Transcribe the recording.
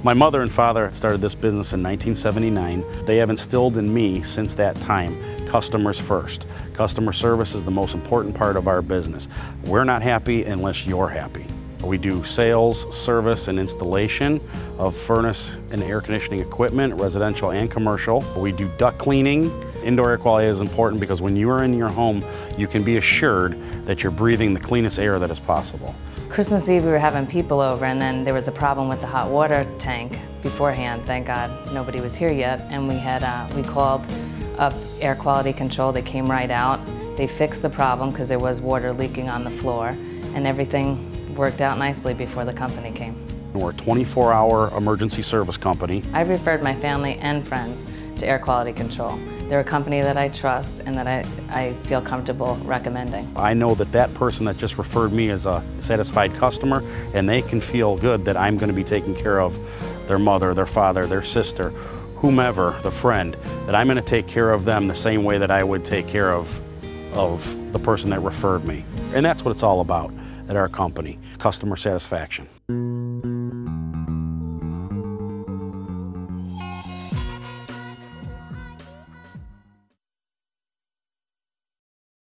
My mother and father started this business in 1979. They have instilled in me since that time, customers first. Customer service is the most important part of our business. We're not happy unless you're happy. We do sales, service, and installation of furnace and air conditioning equipment, residential and commercial. We do duct cleaning. Indoor air quality is important because when you are in your home, you can be assured that you're breathing the cleanest air that is possible. Christmas Eve we were having people over, and then there was a problem with the hot water tank beforehand. Thank God nobody was here yet, and we called up air quality control. They came right out. They fixed the problem because there was water leaking on the floor, and everything worked out nicely before the company came. We're a 24-hour emergency service company. I've referred my family and friends to Air Quality Control. They're a company that I trust and that I feel comfortable recommending. I know that that person that just referred me is a satisfied customer, and they can feel good that I'm going to be taking care of their mother, their father, their sister, whomever, the friend, that I'm going to take care of them the same way that I would take care of the person that referred me. And that's what it's all about at our company, customer satisfaction.